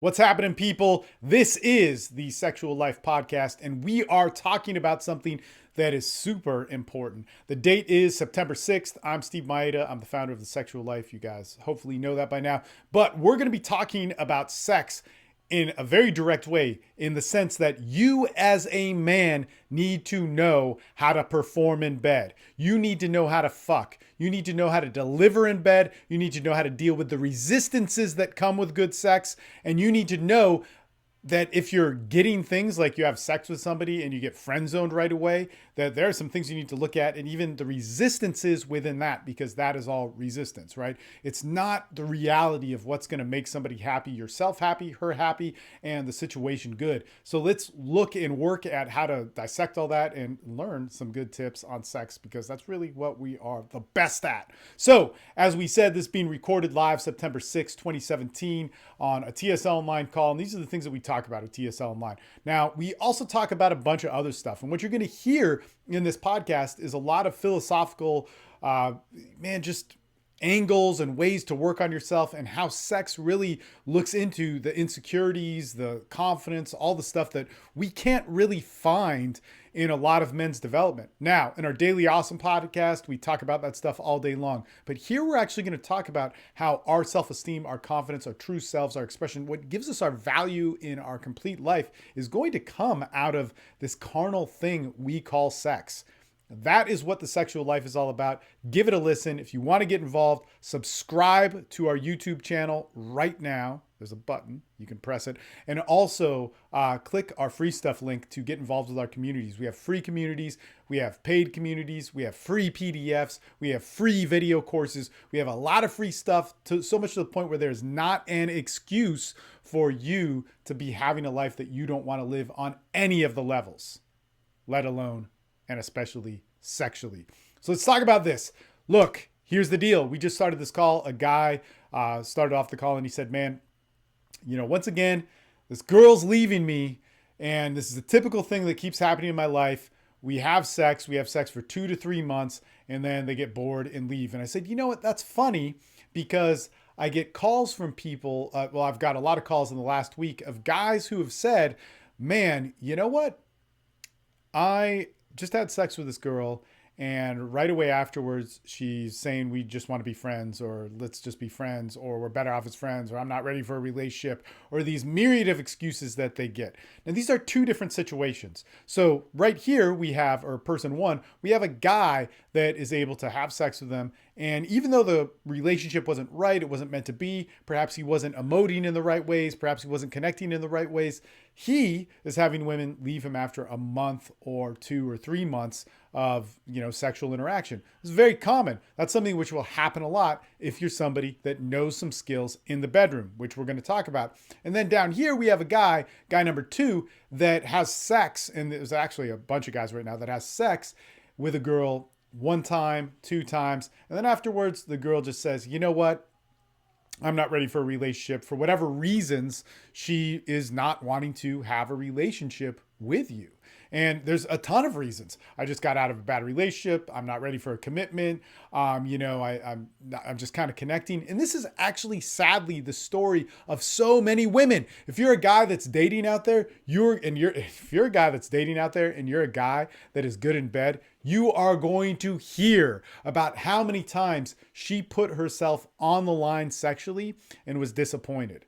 What's happening, people? This is the Sexual Life Podcast, and we are talking about something that is super important. The date is September 6th. I'm Steve Mayeda. I'm the founder of the Sexual Life. You guys hopefully know that by now. But we're going to be talking about sex in a very direct way, in the sense that you as a man need to know how to perform in bed. You need to know how to fuck. You need to know how to deliver in bed. You need to know how to deal with the resistances that come with good sex. And you need to know that if you're getting things like you have sex with somebody and you get friend zoned right away, that there are some things you need to look at, and even the resistances within that, because that is all resistance, right? It's not the reality of what's going to make somebody happy, yourself happy, her happy, and the situation good. So let's look and work at how to dissect all that and learn some good tips on sex, because that's really what we are the best at. So as we said, this being recorded live September 6, 2017 on a TSL Online call. And these are the things that we talk about at TSL Online. Now, we also talk about a bunch of other stuff. And what you're going to hear in this podcast is a lot of philosophical, just angles and ways to work on yourself, and how sex really looks into the insecurities, the confidence, all the stuff that we can't really find in a lot of men's development. Now, in our Daily Awesome podcast, we talk about that stuff all day long. But here we're actually going to talk about how our self-esteem, our confidence, our true selves, our expression, what gives us our value in our complete life is going to come out of this carnal thing we call sex. That is what the Sexual Life is all about. Give it a listen. If you want to get involved, subscribe to our YouTube channel right now. There's a button. You can press it. And also click our free stuff link to get involved with our communities. We have free communities. We have paid communities. We have free PDFs. We have free video courses. We have a lot of free stuff, so much to the point where there's not an excuse for you to be having a life that you don't want to live on any of the levels, let alone and especially sexually. So let's talk about this. Look, here's the deal. We just started this call. A guy started off the call and he said, man, once again, this girl's leaving me, and this is a typical thing that keeps happening in my life. We have sex for 2 to 3 months, and then they get bored and leave. And I said, you know what? That's funny, because I get calls from people. I've got a lot of calls in the last week of guys who have said, man, you know what? I just had sex with this girl, and right away afterwards she's saying we just want to be friends, or let's just be friends, or we're better off as friends, or I'm not ready for a relationship, or these myriad of excuses that they get. Now, these are two different situations. So right here we have, or person one, we have a guy that is able to have sex with them, and even though the relationship wasn't right, it wasn't meant to be, perhaps he wasn't emoting in the right ways, perhaps he wasn't connecting in the right ways, he is having women leave him after a month or 2 or 3 months of, sexual interaction. It's very common. That's something which will happen a lot if you're somebody that knows some skills in the bedroom, which we're going to talk about. And then down here, we have a guy number 2, that has sex. And there's actually a bunch of guys right now that has sex with a girl 1 time, 2 times. And then afterwards, the girl just says, you know what? I'm not ready for a relationship. For whatever reasons, she is not wanting to have a relationship with you. And there's a ton of reasons. I just got out of a bad relationship. I'm not ready for a commitment. I'm just kind of connecting. And this is actually, sadly, the story of so many women. If you're a guy that's dating out there, if you're a guy that's dating out there and you're a guy that is good in bed, you are going to hear about how many times she put herself on the line sexually and was disappointed.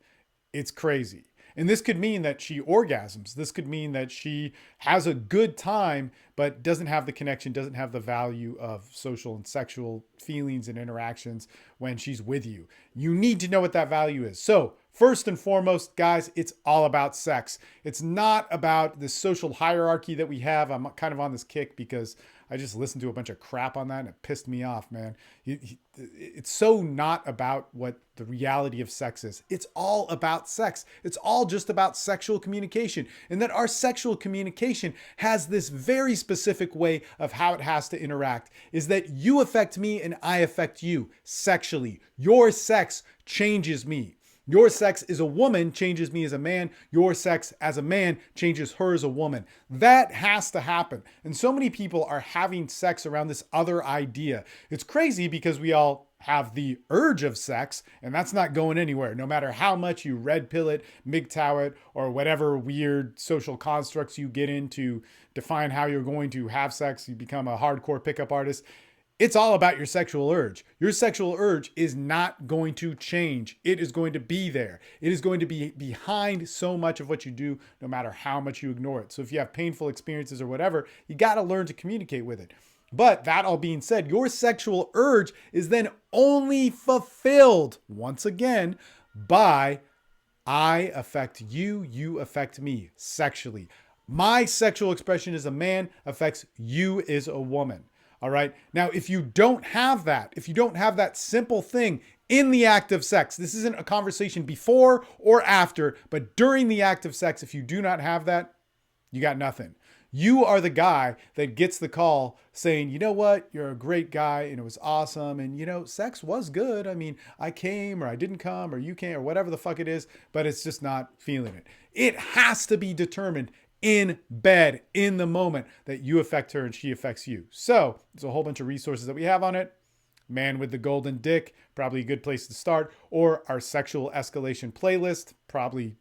It's crazy. And this could mean that she orgasms. This could mean that she has a good time, but doesn't have the connection, doesn't have the value of social and sexual feelings and interactions when she's with you. You need to know what that value is. So first and foremost, guys, it's all about sex. It's not about the social hierarchy that we have. I'm kind of on this kick because I just listened to a bunch of crap on that and it pissed me off, man. It's so not about what the reality of sex is. It's all about sex. It's all just about sexual communication. And that our sexual communication has this very specific way of how it has to interact, is that you affect me and I affect you sexually. Your sex changes me. Your sex as a woman changes me as a man. Your sex as a man changes her as a woman. That has to happen. And so many people are having sex around this other idea. It's crazy because we all have the urge of sex, and that's not going anywhere. No matter how much you red pill it, MGTOW it, or whatever weird social constructs you get into define how you're going to have sex, you become a hardcore pickup artist. It's all about your sexual urge. Your sexual urge is not going to change. It is going to be there. It is going to be behind so much of what you do, no matter how much you ignore it. So if you have painful experiences or whatever, you got to learn to communicate with it. But that all being said, your sexual urge is then only fulfilled, once again, by I affect you, you affect me sexually. My sexual expression as a man affects you as a woman. All right. Now, if you don't have that simple thing in the act of sex, this isn't a conversation before or after, but during the act of sex, if you do not have that, you got nothing. You are the guy that gets the call saying, you know what, you're a great guy and it was awesome. And, you know, sex was good. I mean, I came or I didn't come or you came or whatever the fuck it is, but it's just not feeling it. It has to be determined in bed, in the moment, that you affect her and she affects you. So there's a whole bunch of resources that we have on it. Man with the Golden Dick, probably a good place to start. Or our Sexual Escalation playlist, probably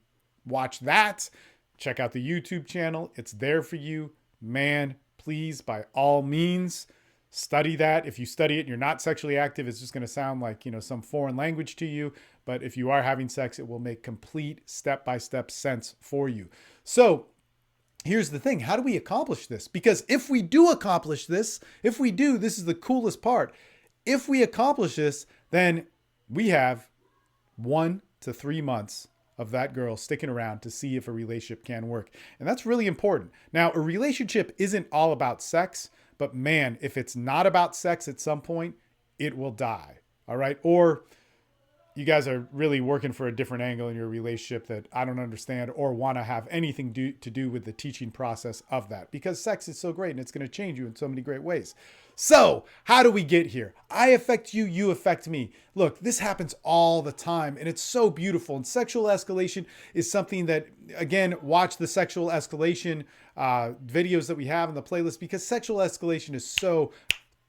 watch that. Check out the YouTube channel. It's there for you. Man, please, by all means, study that. If you study it and you're not sexually active, it's just going to sound like, you know, some foreign language to you. But if you are having sex, it will make complete step-by-step sense for you. So here's the thing. How do we accomplish this? Because if we do accomplish this, this is the coolest part. If we accomplish this, then we have 1 to 3 months of that girl sticking around to see if a relationship can work. And that's really important. Now, a relationship isn't all about sex, but man, if it's not about sex at some point, it will die. All right. Or you guys are really working for a different angle in your relationship that I don't understand or want to have anything to do with the teaching process of that, because sex is so great and it's going to change you in so many great ways. So how do we get here? I affect you, you affect me. Look, this happens all the time and it's so beautiful. And sexual escalation is something that, again, watch the sexual escalation videos that we have in the playlist, because sexual escalation is so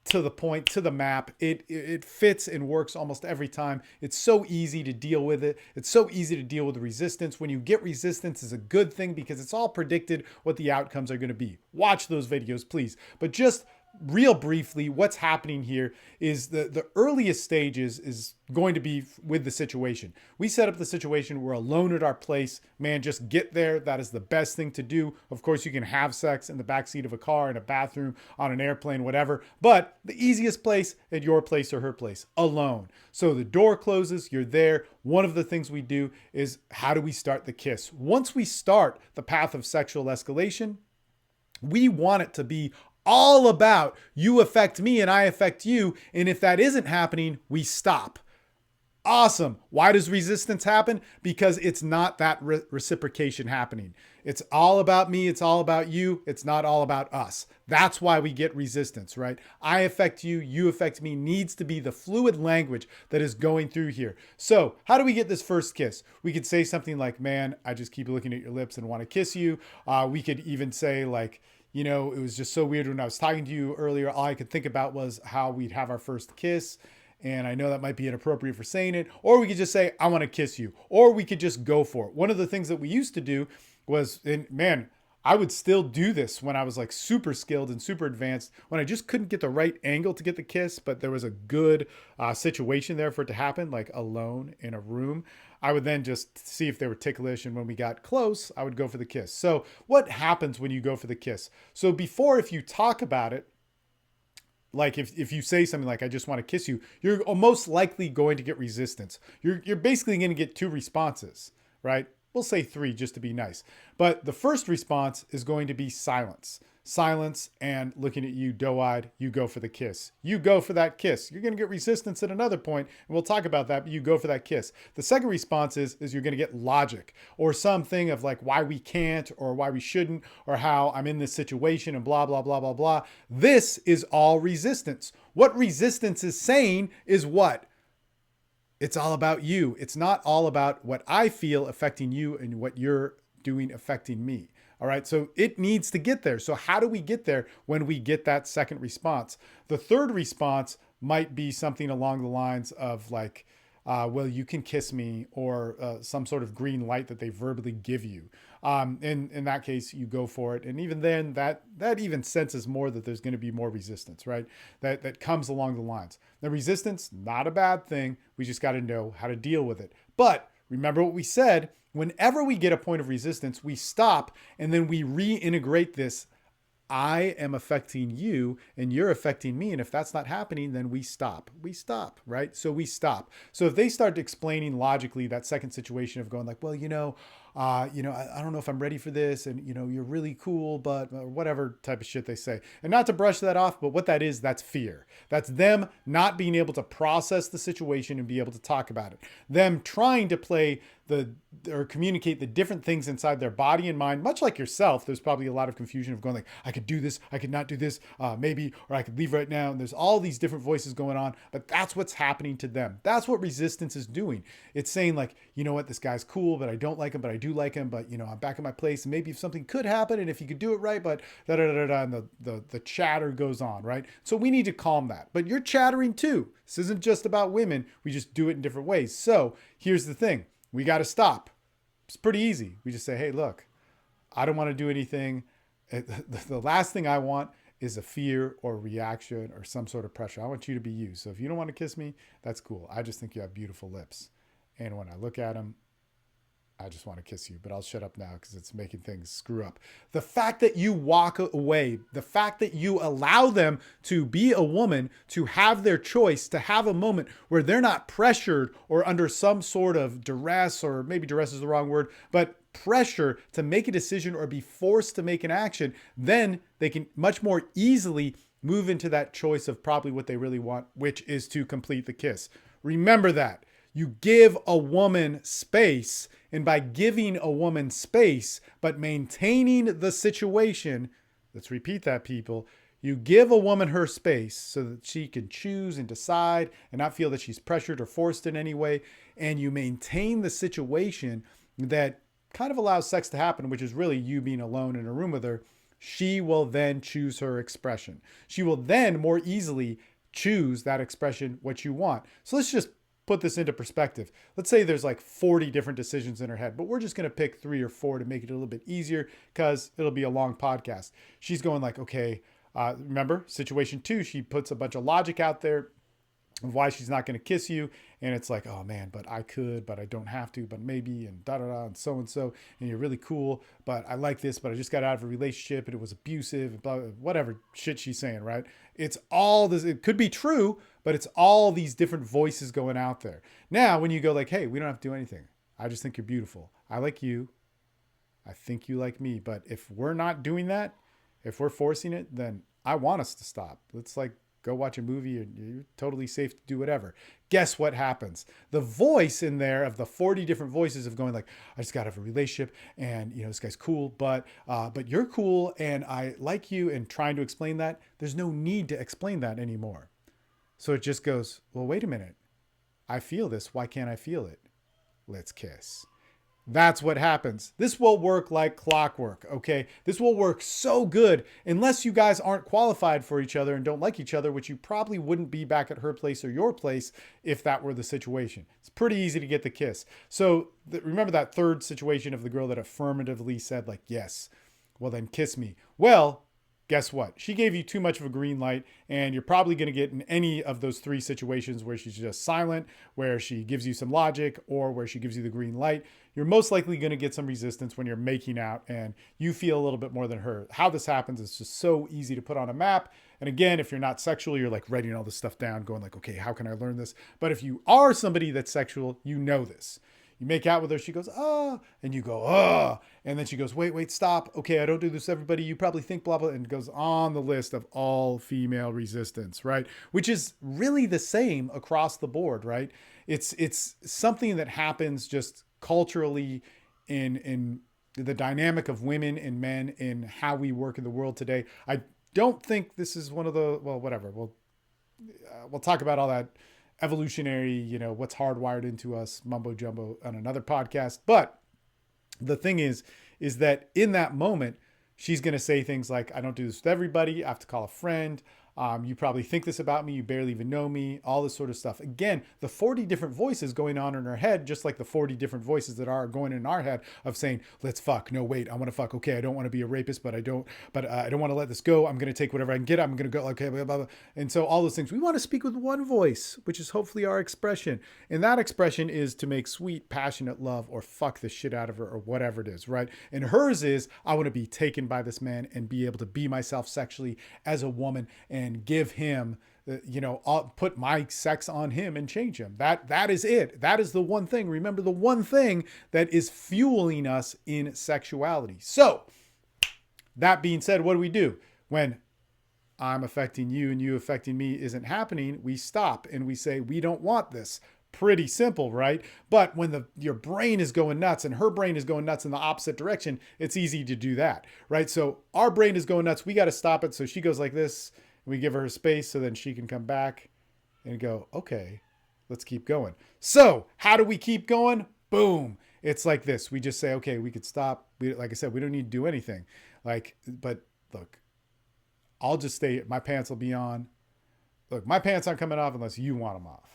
to the point, to the map. It fits and works almost every time. It's so easy to deal with it. It's so easy to deal with the resistance. When you get resistance, is a good thing because it's all predicted what the outcomes are going to be. Watch those videos, please. But just real briefly, what's happening here is the earliest stages is going to be with the situation. We set up the situation. We're alone at our place. Man, just get there. That is the best thing to do. Of course, you can have sex in the backseat of a car, in a bathroom, on an airplane, whatever. But the easiest place at your place or her place, alone. So the door closes. You're there. One of the things we do is, how do we start the kiss? Once we start the path of sexual escalation, we want it to be all about you affect me and I affect you. And if that isn't happening, we stop. Awesome. Why does resistance happen? Because it's not that reciprocation happening. It's all about me. It's all about you. It's not all about us. That's why we get resistance, right? I affect you. You affect me needs to be the fluid language that is going through here. So how do we get this first kiss? We could say something like, man, I just keep looking at your lips and want to kiss you. We could even say like, you know, it was just so weird when I was talking to you earlier. All I could think about was how we'd have our first kiss. And I know that might be inappropriate for saying it. Or we could just say, I want to kiss you. Or we could just go for it. One of the things that we used to do was, and man, I would still do this when I was like super skilled and super advanced, when I just couldn't get the right angle to get the kiss, but there was a good situation there for it to happen, like alone in a room. I would then just see if they were ticklish. And when we got close, I would go for the kiss. So what happens when you go for the kiss? So before, if you talk about it, like if you say something like, I just want to kiss you, you're most likely going to get resistance. You're basically going to get 2 responses, right? We'll say 3 just to be nice. But the first response is going to be silence. Silence and looking at you doe-eyed, you go for the kiss. You go for that kiss. You're going to get resistance at another point, and we'll talk about that, but you go for that kiss. The second response is you're going to get logic or something of like why we can't or why we shouldn't or how I'm in this situation and blah, blah, blah, blah, blah. This is all resistance. What resistance is saying is what? It's all about you. It's not all about what I feel affecting you and what you're doing affecting me. All right. So it needs to get there. So how do we get there when we get that second response? The third response might be something along the lines of like, well, you can kiss me, or some sort of green light that they verbally give you. In that case, you go for it. And even then, that even senses more that there's going to be more resistance, right? That comes along the lines. The resistance, not a bad thing. We just got to know how to deal with it. But remember what we said, whenever we get a point of resistance, we stop and then we reintegrate this. I am affecting you and you're affecting me. And if that's not happening, then we stop. We stop, right? So we stop. So if they start explaining logically that second situation of going like, well, I don't know if I'm ready for this, and you're really cool, but whatever type of shit they say. And not to brush that off, but what that is, that's fear. That's them not being able to process the situation and be able to talk about it. Them trying to play or communicate the different things inside their body and mind, much like yourself. There's probably a lot of confusion of going like, I could do this, I could not do this, maybe, or I could leave right now. And there's all these different voices going on, but that's what's happening to them. That's what resistance is doing. It's saying like, you know what, this guy's cool, but I don't like him, but I do like him, but I'm back in my place, and maybe if something could happen, and if you could do it right, but da da da da, and the chatter goes on, right? So we need to calm that. But you're chattering too. This isn't just about women. We just do it in different ways. So here's the thing. We got to stop. It's pretty easy. We just say, hey, look, I don't want to do anything. The last thing I want is a fear or reaction or some sort of pressure. I want you to be you. So if you don't want to kiss me, that's cool. I just think you have beautiful lips. And when I look at them, I just want to kiss you, but I'll shut up now because it's making things screw up. The fact that you walk away, the fact that you allow them to be a woman, to have their choice, to have a moment where they're not pressured or under some sort of duress, or maybe duress is the wrong word, but pressure to make a decision or be forced to make an action, then they can much more easily move into that choice of probably what they really want, which is to complete the kiss. Remember that. You give a woman space, and by giving a woman space, but maintaining the situation, let's repeat that, people. You give a woman her space so that she can choose and decide and not feel that she's pressured or forced in any way. And you maintain the situation that kind of allows sex to happen, which is really you being alone in a room with her. She will then choose her expression. She will then more easily choose that expression, what you want. So let's just put this into perspective. Let's say there's like 40 different decisions in her head, but we're just going to pick 3 or 4 to make it a little bit easier because it'll be a long podcast. She's going like, okay, remember situation 2, she puts a bunch of logic out there of why she's not going to kiss you. And it's like, oh man, but I could, but I don't have to, but maybe, and da da da, and so, and you're really cool, but I like this, but I just got out of a relationship and it was abusive, and blah, whatever shit she's saying, right? It's all this, it could be true, but it's all these different voices going out there. Now, when you go like, hey, we don't have to do anything. I just think you're beautiful. I like you. I think you like me. But if we're not doing that, if we're forcing it, then I want us to stop. Let's like go watch a movie, and you're totally safe to do whatever. Guess what happens? The voice in there of the 40 different voices of going like, I just got to have a relationship, and this guy's cool, but you're cool, and I like you, and trying to explain that, there's no need to explain that anymore. So it just goes, well, wait a minute. I feel this. Why can't I feel it? Let's kiss. That's what happens. This will work like clockwork, okay? This will work so good unless you guys aren't qualified for each other and don't like each other, which you probably wouldn't be back at her place or your place if that were the situation. It's pretty easy to get the kiss. So remember that third situation of the girl that affirmatively said like, yes, well then kiss me. Well, guess what? She gave you too much of a green light, and you're probably going to get in any of those 3 situations where she's just silent, where she gives you some logic, or where she gives you the green light. You're most likely going to get some resistance when you're making out and you feel a little bit more than her. How this happens is just so easy to put on a map. And again, if you're not sexual, you're like writing all this stuff down, going like, okay, how can I learn this? But if you are somebody that's sexual, you know this. You make out with her, she goes, ah, and you go, ah, and then she goes, wait, stop. Okay, I don't do this, everybody. You probably think blah, blah, and goes on the list of all female resistance, right? Which is really the same across the board, right? It's something that happens just culturally in the dynamic of women and men in how we work in the world today. I don't think this is one of the, well, whatever. We'll talk about all that evolutionary, what's hardwired into us, mumbo jumbo on another podcast. But the thing is that in that moment, she's going to say things like, I don't do this with everybody. I have to call a friend. You probably think this about me. You barely even know me. All this sort of stuff. Again, the 40 different voices going on in our head, just like the 40 different voices that are going in our head of saying, let's fuck. No, wait, I want to fuck. Okay, I don't want to be a rapist, but I don't want to let this go. I'm going to take whatever I can get. I'm going to go, okay, blah, blah, blah. And so all those things, we want to speak with one voice, which is hopefully our expression. And that expression is to make sweet, passionate love or fuck the shit out of her or whatever it is, right? And hers is, I want to be taken by this man and be able to be myself sexually as a woman and give him, I'll put my sex on him and change him. That is it. That is the one thing. Remember, the one thing that is fueling us in sexuality. So that being said, what do? When I'm affecting you and you affecting me isn't happening, we stop and we say, we don't want this. Pretty simple, right? But when your brain is going nuts and her brain is going nuts in the opposite direction, it's easy to do that, right? So our brain is going nuts. We got to stop it. So she goes like this. We give her space so then she can come back and go, okay, let's keep going. So how do we keep going? Boom. It's like this. We just say, okay, we could stop. Like I said, we don't need to do anything. But look, I'll just stay. My pants will be on. Look, my pants aren't coming off unless you want them off.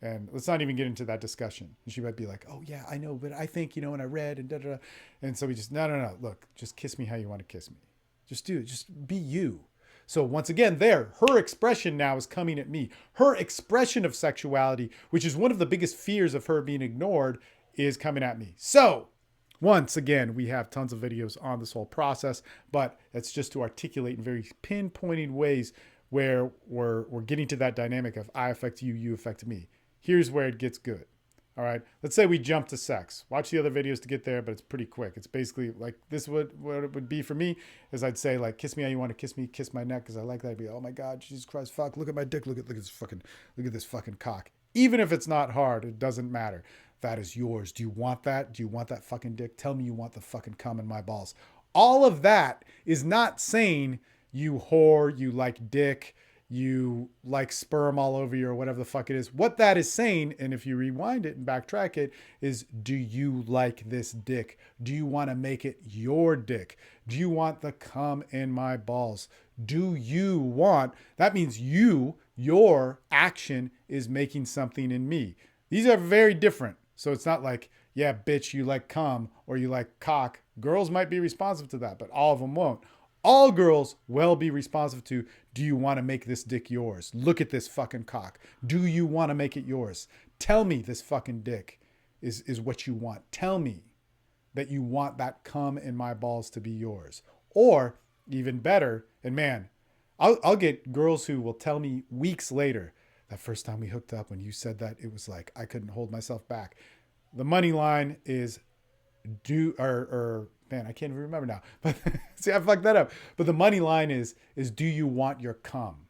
And let's not even get into that discussion. And she might be like, oh yeah, I know, but I think, and I read and da-da-da. And so we just, no. Look, just kiss me how you want to kiss me. Just do it. Just be you. So once again, her expression now is coming at me. Her expression of sexuality, which is one of the biggest fears of her being ignored, is coming at me. So once again, we have tons of videos on this whole process, but it's just to articulate in very pinpointing ways where we're getting to that dynamic of I affect you, you affect me. Here's where it gets good. All right. Let's say we jump to sex. Watch the other videos to get there, but it's pretty quick. It's basically like this. What it would be for me is I'd say like, kiss me how you want to kiss me, kiss my neck because I like that. I'd be, oh my God, Jesus Christ, fuck, look at my dick, look at this fucking cock. Even if it's not hard, it doesn't matter. That is yours. Do you want that? Do you want that fucking dick? Tell me you want the fucking cum in my balls. All of that is not saying you whore, you like dick, you like sperm all over you or whatever the fuck it is. What that is saying, and if you rewind it and backtrack it, is do you like this dick? Do you want to make it your dick? Do you want the cum in my balls? Do you want, that means your action is making something in me. These are very different. So it's not like, yeah, bitch, you like cum or you like cock. Girls might be responsive to that, but all of them won't. All girls will be responsive to, do you want to make this dick yours? Look at this fucking cock. Do you want to make it yours? Tell me this fucking dick is what you want. Tell me that you want that cum in my balls to be yours. Or even better, and man, I'll get girls who will tell me weeks later, that first time we hooked up when you said that, it was like I couldn't hold myself back. The money line is man, I can't even remember now. But see, I fucked that up. But the money line is do you want your cum?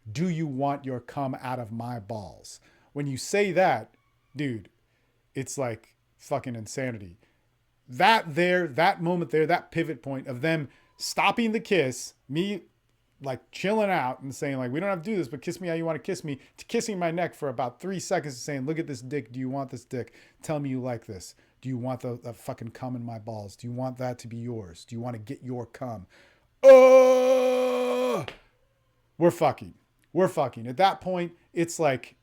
Do you want your cum out of my balls? When you say that, dude, it's like fucking insanity. That moment there, that pivot point of them stopping the kiss, me like chilling out and saying like, we don't have to do this, but kiss me how you want to kiss me, to kissing my neck for about 3 seconds and saying, look at this dick. Do you want this dick? Tell me you like this. Do you want the fucking cum in my balls? Do you want that to be yours? Do you want to get your cum? Oh, we're fucking. At that point, it's like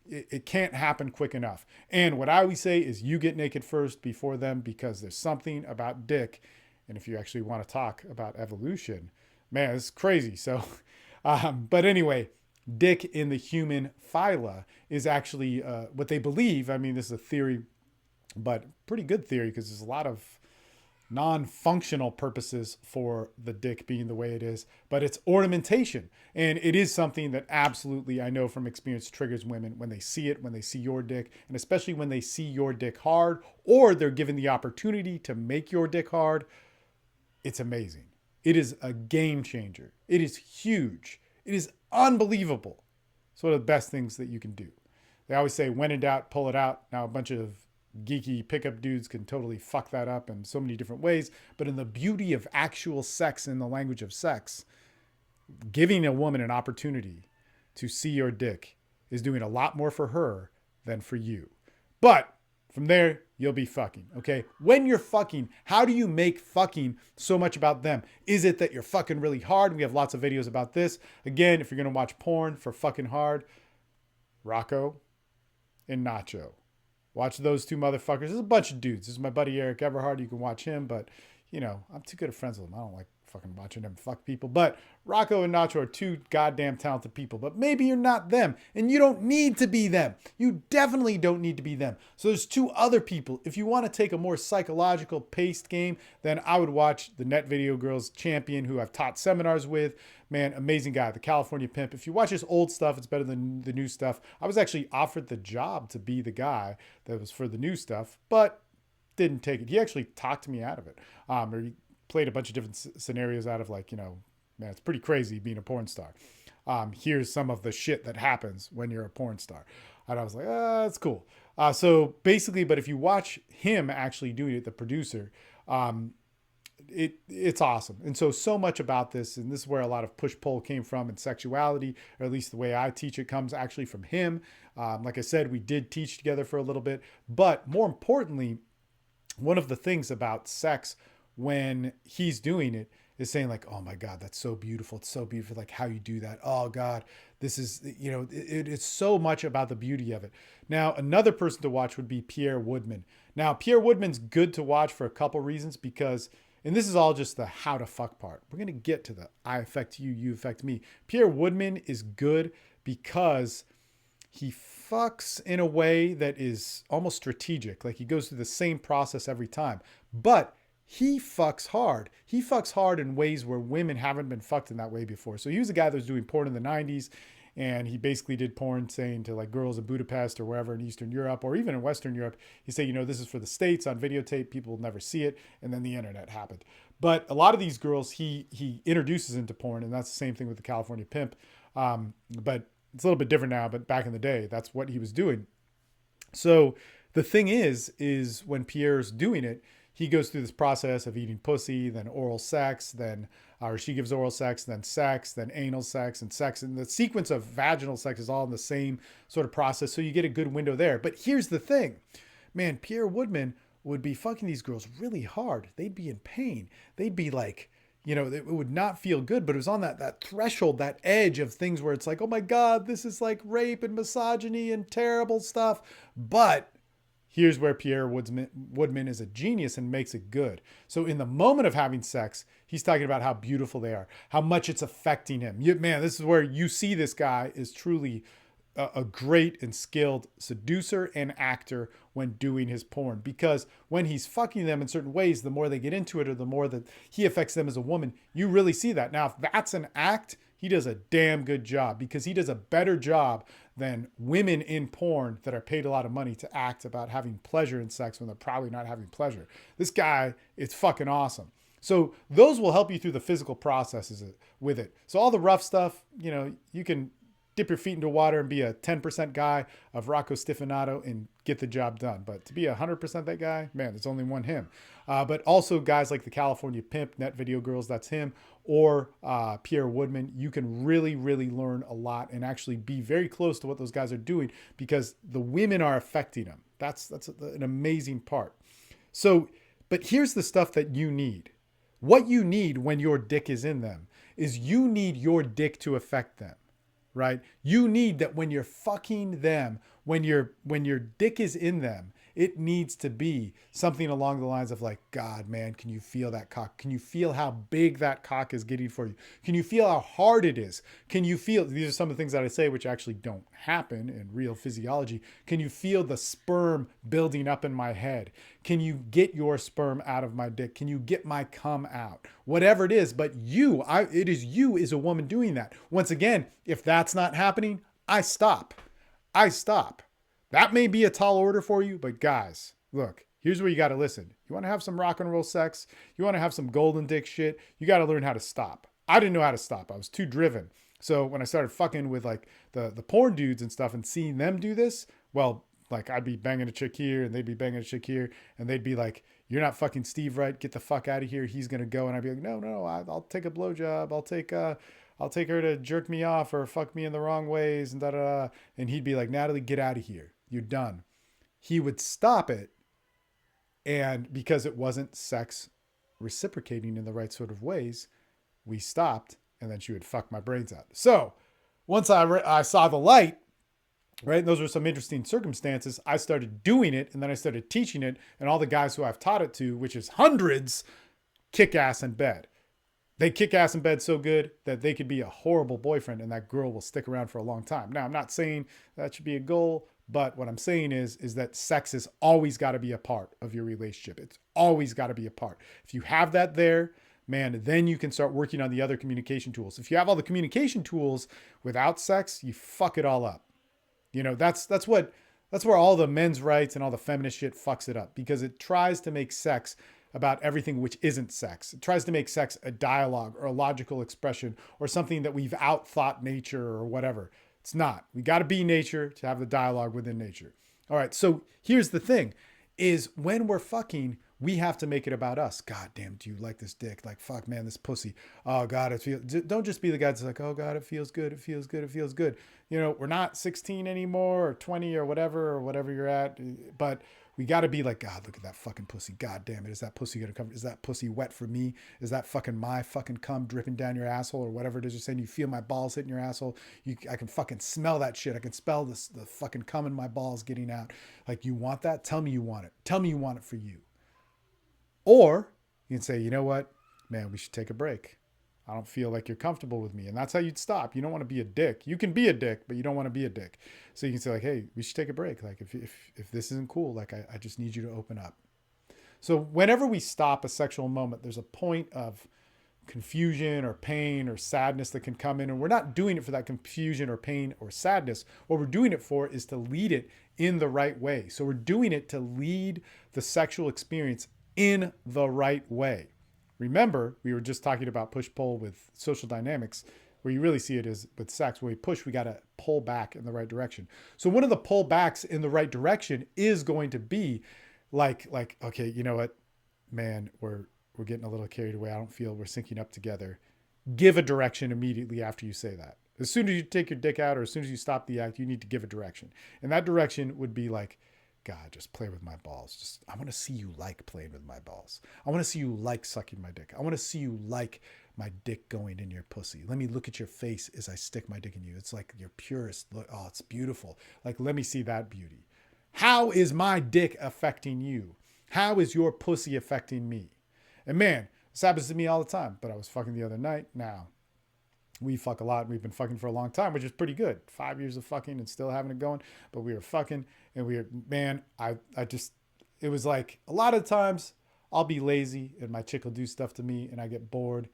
it can't happen quick enough. And what I always say is you get naked first before them, because there's something about dick. And if you actually want to talk about evolution, man, it's crazy. So, but anyway, dick in the human phyla is actually what they believe. I mean, this is a theory, but pretty good theory, because there's a lot of non-functional purposes for the dick being the way it is, but it's ornamentation. And it is something that absolutely, I know from experience, triggers women when they see it, when they see your dick, and especially when they see your dick hard, or they're given the opportunity to make your dick hard. It's amazing. It is a game changer. It is huge. It is unbelievable. It's one of the best things that you can do. They always say, when in doubt, pull it out. Now, a bunch of geeky pickup dudes can totally fuck that up in so many different ways. But in the beauty of actual sex, in the language of sex, giving a woman an opportunity to see your dick is doing a lot more for her than for you. But from there, you'll be fucking, okay? When you're fucking, how do you make fucking so much about them? Is it that you're fucking really hard? We have lots of videos about this. Again, if you're going to watch porn for fucking hard, Rocco and Nacho. Watch those two motherfuckers. There's a bunch of dudes. This is my buddy Eric Everhard. You can watch him, but, you know, I'm too good of friends with him. I don't like fucking watching them fuck people. But Rocco and Nacho are two goddamn talented people. But maybe you're not them, and you don't need to be them. You definitely don't need to be them. So there's two other people. If you want to take a more psychological paced game, then I would watch the Net Video Girls champion, who I've taught seminars with. Man, amazing guy, the California Pimp. If you watch his old stuff, it's better than the new stuff. I was actually offered the job to be the guy that was for the new stuff, but didn't take it. He actually talked me out of it. Or he played a bunch of different scenarios out of, like, you know, man, it's pretty crazy being a porn star. Here's some of the shit that happens when you're a porn star. And I was like, that's cool. So basically, but if you watch him actually doing it, the producer, it's awesome. And so much about this, and this is where a lot of push-pull came from in sexuality, or at least the way I teach it comes actually from him. Like I said, we did teach together for a little bit, but more importantly, one of the things about sex when he's doing it is saying, like, oh my God, that's so beautiful. It's so beautiful. Like how you do that. Oh God, this is, you know, it's so much about the beauty of it. Now, another person to watch would be Pierre Woodman. Now, Pierre Woodman's good to watch for a couple reasons, because, and this is all just the how to fuck part. We're going to get to the I affect you, you affect me. Pierre Woodman is good because he fucks in a way that is almost strategic. Like he goes through the same process every time, but he fucks hard. He fucks hard in ways where women haven't been fucked in that way before. So he was a guy that was doing porn in the 90s, and he basically did porn saying to like girls in Budapest or wherever in Eastern Europe, or even in Western Europe, he said, you know, this is for the States on videotape. People will never see it. And then the internet happened. But a lot of these girls he introduces into porn, and that's the same thing with the California Pimp. But it's a little bit different now, but back in the day, that's what he was doing. So the thing is when Pierre's doing it, he goes through this process of eating pussy, then oral sex, then, or she gives oral sex, then anal sex, and sex. And the sequence of vaginal sex is all in the same sort of process. So you get a good window there. But here's the thing, man, Pierre Woodman would be fucking these girls really hard. They'd be in pain. They'd be like, you know, it would not feel good, but it was on that threshold, that edge of things where it's like, oh my God, this is like rape and misogyny and terrible stuff. But here's where Pierre Woodman is a genius and makes it good. So in the moment of having sex, he's talking about how beautiful they are, how much it's affecting him. Man, this is where you see this guy is truly a great and skilled seducer and actor when doing his porn, because when he's fucking them in certain ways, the more they get into it, or the more that he affects them as a woman, you really see that. Now, if that's an act, he does a damn good job, because he does a better job than women in porn that are paid a lot of money to act about having pleasure in sex when they're probably not having pleasure. This guy is fucking awesome. So those will help you through the physical processes with it. So all the rough stuff, you know, you can dip your feet into water and be a 10% guy of Rocco Stifinato and get the job done. But to be 100% that guy, man, there's only one him. But also guys like the California Pimp, Net Video Girls, that's him, or Pierre Woodman, you can really, really learn a lot and actually be very close to what those guys are doing, because the women are affecting them. That's an amazing part. So, but here's the stuff that you need. What you need when your dick is in them is you need your dick to affect them. Right? You need that when you're fucking them, when your dick is in them, it needs to be something along the lines of like, God, man, can you feel that cock? Can you feel how big that cock is getting for you? Can you feel how hard it is? Can you feel, these are some of the things that I say, which actually don't happen in real physiology. Can you feel the sperm building up in my head? Can you get your sperm out of my dick? Can you get my cum out? Whatever it is, but it is you as a woman doing that. Once again, if that's not happening, I stop. That may be a tall order for you, but guys, look, here's where you got to listen. You want to have some rock and roll sex? You want to have some golden dick shit? You got to learn how to stop. I didn't know how to stop. I was too driven. So when I started fucking with like the porn dudes and stuff and seeing them do this, well, like I'd be banging a chick here and they'd be banging a chick here and they'd be like, you're not fucking Steve right. Get the fuck out of here. He's going to go. And I'd be like, no, I'll take a blowjob. I'll take her to jerk me off or fuck me in the wrong ways and da-da-da. And he'd be like, Natalie, get out of here. You're done. He would stop it And because it wasn't sex reciprocating in the right sort of ways, we stopped, and then she would fuck my brains out. So once I saw the light, right, and those were some interesting circumstances, I started doing it, and then I started teaching it, and all the guys who I've taught it to, which is hundreds, kick ass in bed. They kick ass in bed so good that they could be a horrible boyfriend, and that girl will stick around for a long time. Now, I'm not saying that should be a goal, but what I'm saying is that sex has always got to be a part of your relationship. It's always got to be a part. If you have that there, man, then you can start working on the other communication tools. If you have all the communication tools without sex, you fuck it all up. You know, that's where all the men's rights and all the feminist shit fucks it up, because it tries to make sex about everything which isn't sex. It tries to make sex a dialogue or a logical expression or something that we've outthought nature or whatever. It's not. We got to be nature to have the dialogue within nature. All right. So here's the thing is, when we're fucking, we have to make it about us. God damn, do you like this dick? Like, fuck, man, this pussy. Oh, God, it feels... Don't just be the guy that's like, oh, God, it feels good. It feels good. It feels good. You know, we're not 16 anymore or 20 or whatever you're at. But we got to be like, God, look at that fucking pussy. God damn it. Is that pussy going to come? Is that pussy wet for me? Is that fucking my fucking cum dripping down your asshole or whatever it is you're saying? You feel my balls hitting your asshole. I can fucking smell that shit. I can smell the fucking cum in my balls getting out. Like, you want that? Tell me you want it. Tell me you want it for you. Or you can say, you know what, man, we should take a break. I don't feel like you're comfortable with me. And that's how you'd stop. You don't want to be a dick. You can be a dick, but you don't want to be a dick. So you can say like, hey, we should take a break. Like if this isn't cool, like I just need you to open up. So whenever we stop a sexual moment, there's a point of confusion or pain or sadness that can come in. And we're not doing it for that confusion or pain or sadness. What we're doing it for is to lead it in the right way. So we're doing it to lead the sexual experience in the right way. Remember, we were just talking about push-pull with social dynamics, where you really see it is with sex. When we push, we got to pull back in the right direction. So one of the pull backs in the right direction is going to be like, okay, you know what, man, we're getting a little carried away. I don't feel we're syncing up together. Give a direction immediately after you say that. As soon as you take your dick out or as soon as you stop the act, you need to give a direction. And that direction would be like, God, just play with my balls. I want to see you like playing with my balls. I want to see you like sucking my dick. I want to see you like my dick going in your pussy. Let me look at your face as I stick my dick in you. It's like your purest look. Oh, it's beautiful. Like, let me see that beauty. How is my dick affecting you? How is your pussy affecting me? And man, this happens to me all the time. But I was fucking the other night. Now, we fuck a lot. We've been fucking for a long time, which is pretty good. 5 years of fucking and still having it going. But we were fucking and we were, man, it was like a lot of times I'll be lazy and my chick will do stuff to me and I get bored.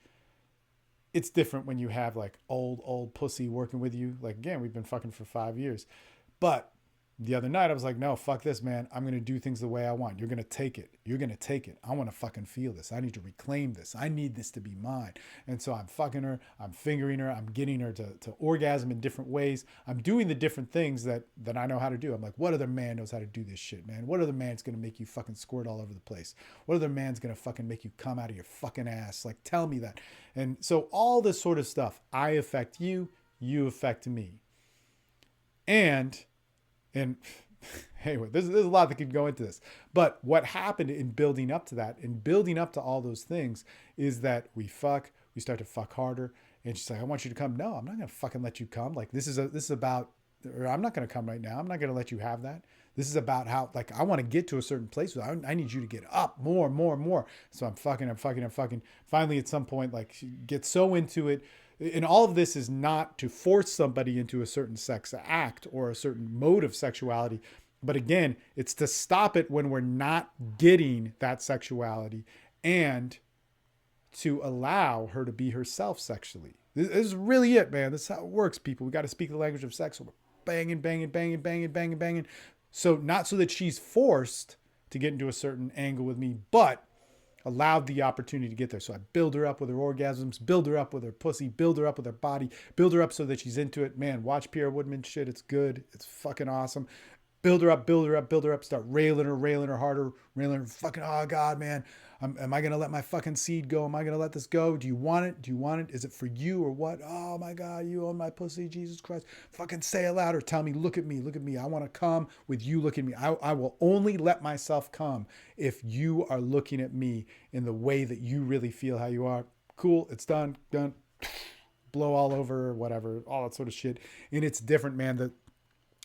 It's different when you have like old pussy working with you. Like, again, we've been fucking for 5 years. But the other night I was like, no, fuck this, man. I'm going to do things the way I want. You're going to take it. You're going to take it. I want to fucking feel this. I need to reclaim this. I need this to be mine. And so I'm fucking her. I'm fingering her. I'm getting her to orgasm in different ways. I'm doing the different things that I know how to do. I'm like, what other man knows how to do this shit, man? What other man's going to make you fucking squirt all over the place? What other man's going to fucking make you come out of your fucking ass? Like, tell me that. And so all this sort of stuff, I affect you, you affect me. And anyway, there's a lot that could go into this. But what happened in building up to that, in building up to all those things, is that we start to fuck harder. And she's like, I want you to come. No, I'm not going to fucking let you come. Like, this is about, or I'm not going to come right now. I'm not going to let you have that. This is about how, like, I want to get to a certain place. I need you to get up more. So I'm fucking. Finally, at some point, like, she gets so into it. And all of this is not to force somebody into a certain sex act or a certain mode of sexuality. But again, it's to stop it when we're not getting that sexuality and to allow her to be herself sexually. This is really it, man. This is how it works, people. We got to speak the language of sex. So we're banging. So not so that she's forced to get into a certain angle with me, but allowed the opportunity to get there. So I build her up with her orgasms, build her up with her pussy, build her up with her body, build her up so that she's into it. Man, watch Pierre Woodman shit. It's good. It's fucking awesome. Build her up, build her up, build her up. Start railing her harder, railing her. Fucking, oh God, man. Am I going to let my fucking seed go? Am I going to let this go? Do you want it? Do you want it? Is it for you or what? Oh my God, you own my pussy, Jesus Christ. Fucking say it louder. Tell me, look at me, look at me. I want to come with you. Look at me. I will only let myself come if you are looking at me in the way that you really feel how you are. Cool. It's done. Blow all over, whatever, all that sort of shit. And it's different, man.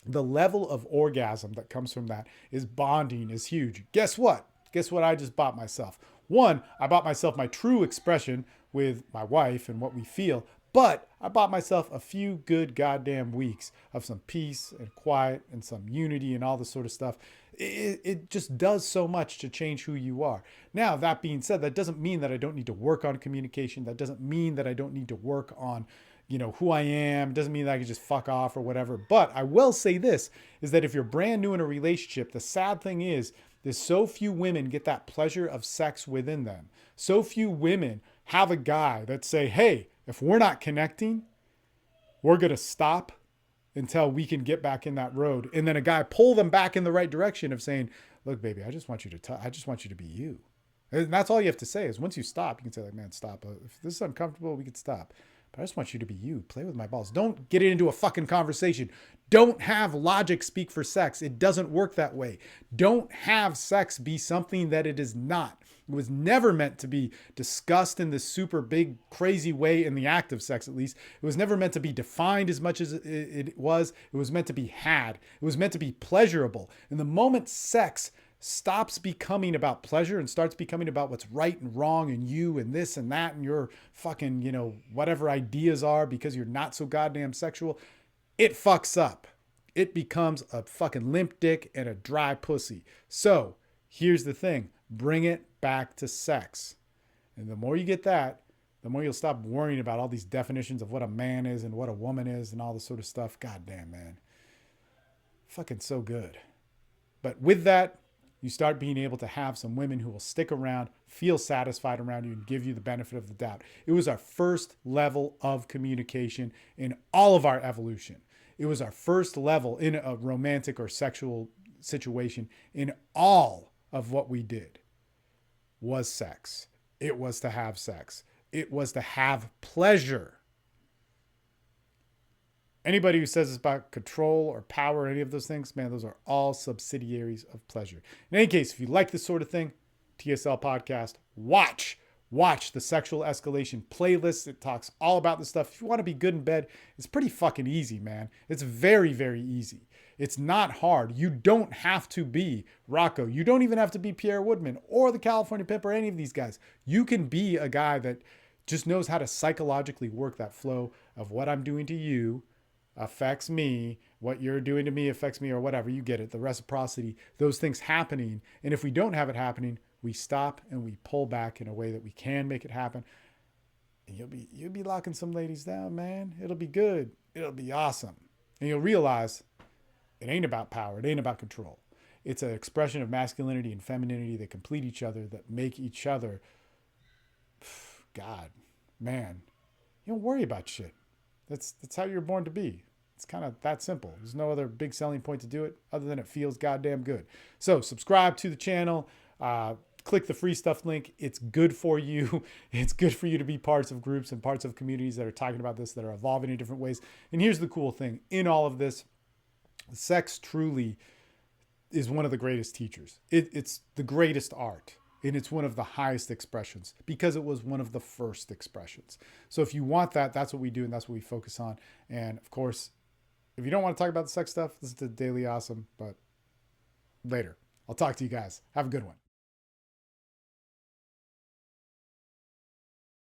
The level of orgasm that comes from that is bonding, is huge. Guess what? Guess what I just bought myself? One, I bought myself my true expression with my wife and what we feel, but I bought myself a few good goddamn weeks of some peace and quiet and some unity and all this sort of stuff. It just does so much to change who you are. Now, that being said, that doesn't mean that I don't need to work on communication. That doesn't mean that I don't need to work on who I am. It doesn't mean that I can just fuck off or whatever. But I will say this, is that if you're brand new in a relationship, the sad thing is there's so few women get that pleasure of sex within them. So few women have a guy that say, hey, if we're not connecting, we're going to stop until we can get back in that road. And then a guy pull them back in the right direction of saying, look, baby, I just want you to be you. And that's all you have to say is once you stop, you can say like, man, stop. If this is uncomfortable, we could stop. But I just want you to be you. Play with my balls. Don't get it into a fucking conversation. Don't have logic speak for sex. It doesn't work that way. Don't have sex be something that it is not. It was never meant to be discussed in this super big, crazy way in the act of sex, at least. It was never meant to be defined as much as it was. It was meant to be had. It was meant to be pleasurable. And the moment sex stops becoming about pleasure and starts becoming about what's right and wrong and you and this and that and your fucking, whatever ideas are because you're not so goddamn sexual, it fucks up. It becomes a fucking limp dick and a dry pussy. So here's the thing. Bring it back to sex. And the more you get that, the more you'll stop worrying about all these definitions of what a man is and what a woman is and all this sort of stuff. God damn, man. Fucking so good. But with that, you start being able to have some women who will stick around, feel satisfied around you, and give you the benefit of the doubt. It was our first level of communication in all of our evolution. It was our first level in a romantic or sexual situation in all of what we did was sex. It was to have sex. It was to have pleasure. Anybody who says it's about control or power or any of those things, man, those are all subsidiaries of pleasure. In any case, if you like this sort of thing, TSL Podcast, watch the Sexual Escalation playlist. It talks all about this stuff. If you want to be good in bed, it's pretty fucking easy, man. It's very, very easy. It's not hard. You don't have to be Rocco. You don't even have to be Pierre Woodman or the California Pimp or any of these guys. You can be a guy that just knows how to psychologically work that flow of what I'm doing to you affects me, what you're doing to me affects me, or whatever. You get it. The reciprocity, those things happening. And if we don't have it happening, we stop and we pull back in a way that we can make it happen. And you'll be locking some ladies down, man. It'll be good. It'll be awesome. And you'll realize it ain't about power. It ain't about control. It's an expression of masculinity and femininity that complete each other, that make each other, God, man, you don't worry about shit. That's how you're born to be. It's kind of that simple. There's no other big selling point to do it other than it feels goddamn good. So subscribe to the channel. Click the free stuff link. It's good for you. It's good for you to be parts of groups and parts of communities that are talking about this, that are evolving in different ways. And here's the cool thing. In all of this, sex truly is one of the greatest teachers. It's the greatest art. And it's one of the highest expressions because it was one of the first expressions. So if you want that, that's what we do and that's what we focus on. And of course, if you don't want to talk about the sex stuff, listen to Daily Awesome, but later. I'll talk to you guys. Have a good one.